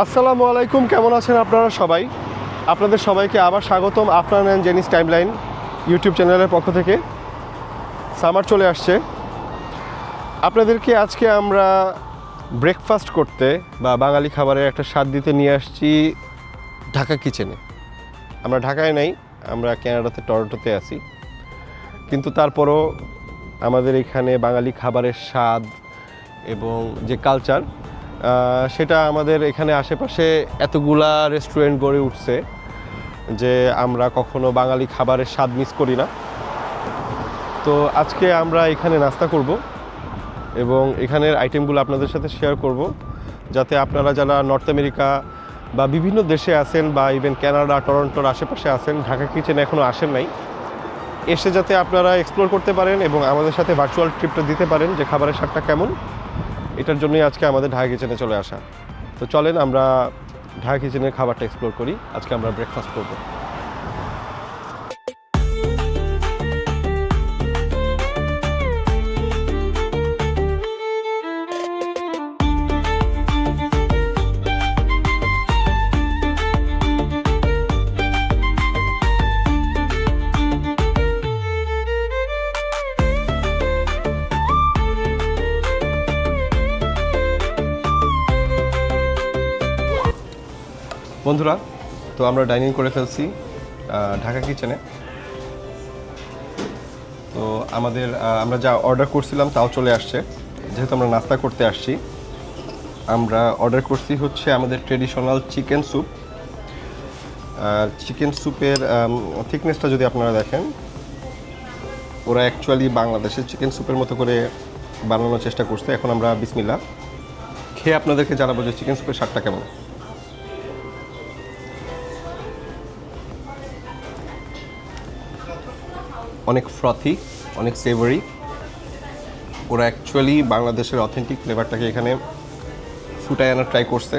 আসসালামু আলাইকুম, কেমন আছেন আপনারা সবাই? আপনাদের সবাইকে আবার স্বাগতম Afran and Zenit timeline YouTube চ্যানেলের পক্ষ থেকে। সামার চলে আসছে, আপনাদেরকে আজকে আমরা ব্রেকফাস্ট করতে বা বাঙালি খাবারের একটা স্বাদ দিতে নিয়ে আসছি ঢাকা কিচেনে। আমরা ঢাকায় নাই, আমরা কানাডাতে টরন্টোতে আছি, কিন্তু তারপরও আমাদের এখানে বাঙালি খাবারের স্বাদ এবং যে কালচার সেটা আমাদের এখানে আশেপাশে এতগুলা রেস্টুরেন্ট গড়ে উঠছে যে আমরা কখনো বাঙালি খাবারের স্বাদ মিস করি না। তো আজকে আমরা এখানে নাস্তা করব এবং এখানের আইটেমগুলো আপনাদের সাথে শেয়ার করব, যাতে আপনারা যারা নর্থ আমেরিকা বা বিভিন্ন দেশে আছেন বা ইভেন কানাডা টরন্টোর আশেপাশে আছেন, ঢাকা কিচেনে এখনও আসেন নাই, এসে যাতে আপনারা এক্সপ্লোর করতে পারেন এবং আমাদের সাথে ভার্চুয়াল ট্রিপটা দিতে পারেন যে খাবারের স্বাদটা কেমন। এটার জন্যই আজকে আমাদের ঢাকা কিচেনে চলে আসা। তো চলেন আমরা ঢাকা কিচেনের খাবারটা এক্সপ্লোর করি। আজকে আমরা ব্রেকফাস্ট করব। বন্ধুরা, তো আমরা ডাইনিং করে ফেলছি ঢাকা কিচেনে। তো আমরা যা অর্ডার করছিলাম তাও চলে আসছে। যেহেতু আমরা নাস্তা করতে আসছি, আমরা অর্ডার করছি হচ্ছে আমাদের ট্রেডিশনাল চিকেন স্যুপ। চিকেন স্যুপের থিকনেসটা যদি আপনারা দেখেন, ওরা অ্যাকচুয়ালি বাংলাদেশের চিকেন স্যুপের মতো করে বানানোর চেষ্টা করছে। এখন আমরা বিসমিল্লাহ খেয়ে আপনাদেরকে জানাবো যে চিকেন স্যুপের স্বাদটা কেমন। অনেক ফ্রথি, অনেক সেভারি। ওরা অ্যাকচুয়ালি বাংলাদেশের অথেন্টিক ফ্লেভারটাকে এখানে ফুটায় আনার ট্রাই করছে।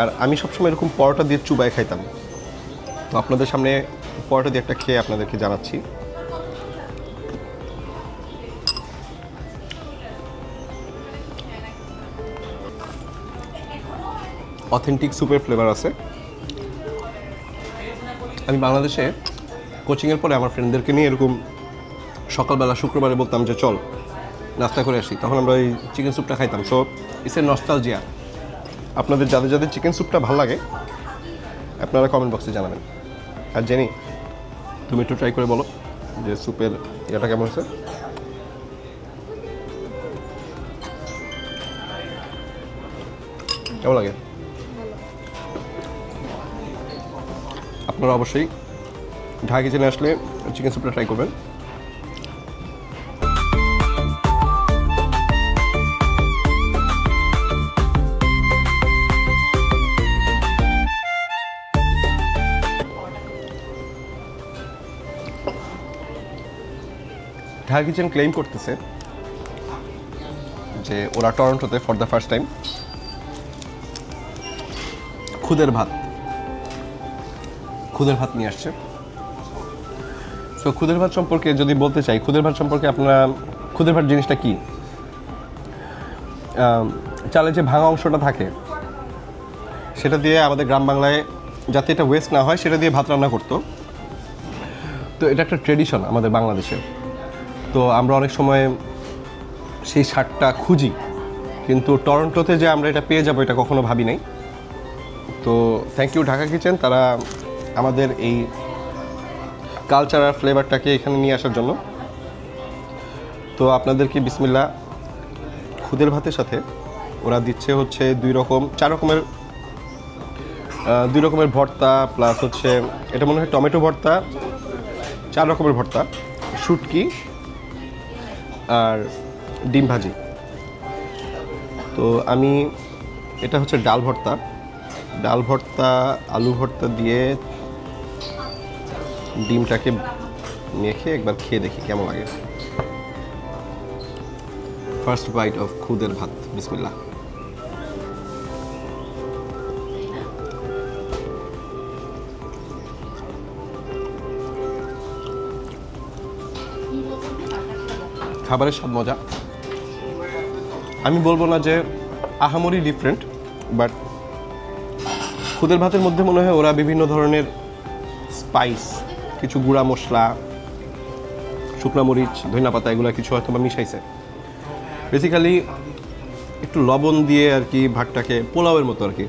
আর আমি সবসময় এরকম পরোটা দিয়ে চুবাই খাইতাম, তো আপনাদের সামনে পরোটা দিয়ে একটা খেয়ে আপনাদেরকে জানাচ্ছি। অথেন্টিক স্যুপের ফ্লেভার আছে। আমি বাংলাদেশে কোচিংয়ের পরে আমার ফ্রেন্ডদেরকে নিয়ে এরকম সকালবেলা শুক্রবারে বলতাম যে চল নাস্তা করে আসি, তখন আমরা এই চিকেন স্যুপটা খাইতাম। So it's a nostalgia. আপনাদের যাদের যাদের চিকেন স্যুপটা ভালো লাগে আপনারা কমেন্ট বক্সে জানাবেন। আর জেনি, তুমি একটু ট্রাই করে বলো যে স্যুপের এটা কেমন হয়েছে। কেমন লাগে? আপনারা অবশ্যই ঢাকা কিচেনে আসলে চিকেন স্যুপটা ট্রাই করবেন। ঢাকা কিচেন ক্লেম করতেছে যে ওরা টরন্টোতে ফর দ্য ফার্স্ট টাইম খুদের ভাত নিয়ে আসছে। সো খুদের ভাত সম্পর্কে যদি বলতে চাই, খুদের ভাত সম্পর্কে আপনারা, খুদের ভাত জিনিসটা কি? চালের যে ভাঙা অংশটা থাকে সেটা দিয়ে আমাদের গ্রাম বাংলায়, যাতে এটা ওয়েস্ট না হয়, সেটা দিয়ে ভাত রান্না করতো। তো এটা একটা ট্রেডিশন আমাদের বাংলাদেশে। তো আমরা অনেক সময় সেই স্বাদটা খুঁজি, কিন্তু টরন্টোতে যে আমরা এটা পেয়ে যাবো এটা কখনো ভাবি নাই। তো থ্যাংক ইউ ঢাকা কিচেন, তারা আমাদের এই কালচার আর ফ্লেভারটাকে এখানে নিয়ে আসার জন্য। তো আপনাদেরকে বিসমিল্লাহ। খুদের ভাতের সাথে ওরা দিচ্ছে হচ্ছে দুই রকমের ভর্তা, প্লাস হচ্ছে এটা মনে হয় টমেটো ভর্তা, 4 রকমের ভর্তা, শুটকি আর ডিম ভাজি। তো আমি, এটা হচ্ছে ডাল ভর্তা, আলু ভর্তা দিয়ে ডিমটাকে মেখে একবার খেয়ে দেখি কেমন লাগে। ফার্স্ট বাইট অফ খুদের ভাত, বিসমিল্লাহ। খাবারের স্বাদ মজা। আমি বলবো না যে আহামরি ডিফারেন্ট, বাট খুদের ভাতের মধ্যে মনে হয় ওরা বিভিন্ন ধরনের স্পাইস, কিছু গুঁড়া মশলা, শুকনো মরিচ, ধনিয়া পাতা এগুলো কিছু হয়তো বা মিশাইছে। বেসিক্যালি একটু লবণ দিয়ে আর কি ভাতটাকে পোলাওয়ের মতো আর কি।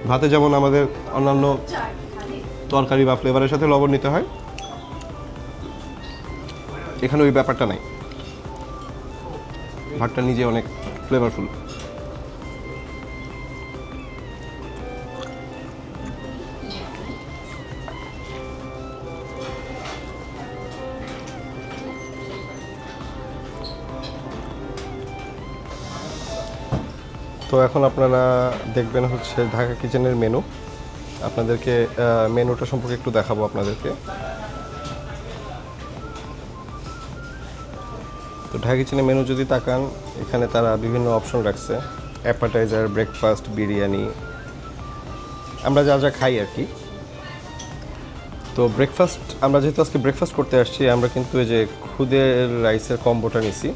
ভাতে যেমন আমাদের অন্যান্য তরকারি বা ফ্লেভারের সাথে লবণ নিতে হয়, এখানে ওই ব্যাপারটা নাই। ভাতটা নিজে অনেক ফ্লেভারফুল। তো এখন আপনারা দেখবেন হচ্ছে ঢাকা কিচেনের মেনু। আপনাদেরকে মেনুটা সম্পর্কে একটু দেখাবো আপনাদেরকে। তো ঢাকা কিচেনের মেনু যদি তাকান, এখানে তারা বিভিন্ন অপশন রাখছে, অ্যাপাটাইজার, ব্রেকফাস্ট, বিরিয়ানি, আমরা যা যা খাই আর কি। তো ব্রেকফাস্ট, আমরা যেহেতু আজকে ব্রেকফাস্ট করতে আসছি, আমরা কিন্তু এই যে খুদের রাইসের কম্বোটা নিছি।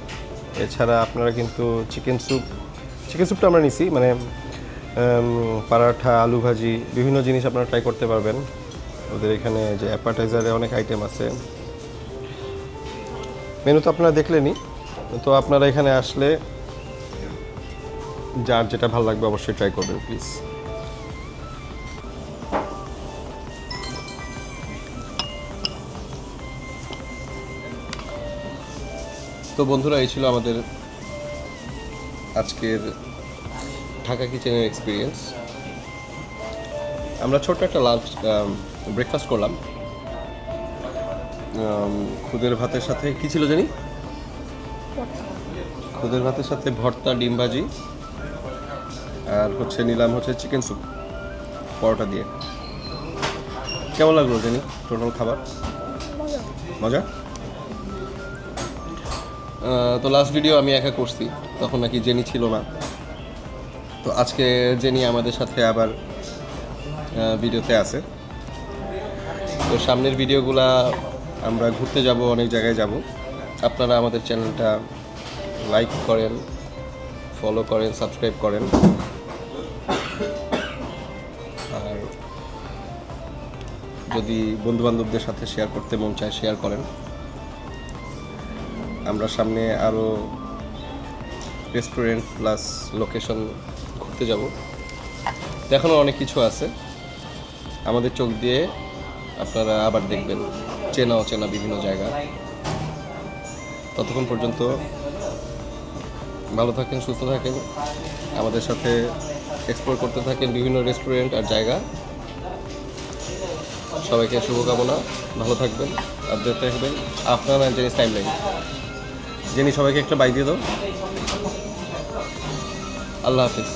এছাড়া আপনারা কিন্তু চিকেন স্যুপটা আমরা নিছি, মানে পারাঠা, আলু ভাজি, বিভিন্ন জিনিস আপনারা ট্রাই করতে পারবেন। ওদের এখানে যে অ্যাপাটাইজারে অনেক আইটেম আছে। মেনু তো আপনারা দেখলেনই। তো আপনারা এখানে আসলে যার যেটা ভালো লাগবে অবশ্যই ট্রাই করবেন প্লিজ। তো বন্ধুরা, এই ছিল আমাদের আজকের ঢাকা কিচেনের এক্সপিরিয়েন্স। আমরা ছোট্ট একটা ব্রেকফাস্ট করলাম খুদের ভাতের সাথে। কি ছিল জানি? খুদের ভাতের সাথে ভর্তা, ডিম ভাজি, আর হচ্ছে নিলাম হচ্ছে চিকেন স্যুপ পরোটা দিয়ে। কেমন লাগলো জানি টোটাল খাবার? মজা। তো লাস্ট ভিডিও আমি একা করছি, তখন নাকি জেনি ছিল না। তো আজকে জেনি আমাদের সাথে আবার ভিডিওতে আছে। তো সামনের ভিডিওগুলা আমরা ঘুরতে যাব, অনেক জায়গায় যাব। আপনারা আমাদের চ্যানেলটা লাইক করেন, ফলো করেন, সাবস্ক্রাইব করেন। আর যদি বন্ধুবান্ধবদের সাথে শেয়ার করতে মন চায়, শেয়ার করেন। আমরা সামনে আরও রেস্টুরেন্ট প্লাস লোকেশন ঘুরতে যাব। এখনও অনেক কিছু আছে, আমাদের চোখ দিয়ে আপনারা আবার দেখবেন চেনা অচেনা বিভিন্ন জায়গা। ততক্ষণ পর্যন্ত ভালো থাকেন, সুস্থ থাকেন, আমাদের সাথে এক্সপ্লোর করতে থাকেন বিভিন্ন রেস্টুরেন্ট আর জায়গা। সবাইকে শুভকামনা, ভালো থাকবেন, আপডেট থাকবেন। আপনারা জেনিস টাইমলাইন। জেনি, সবাইকে একটা বাই দিয়ে দাও। আল্লাহ হাফিজ।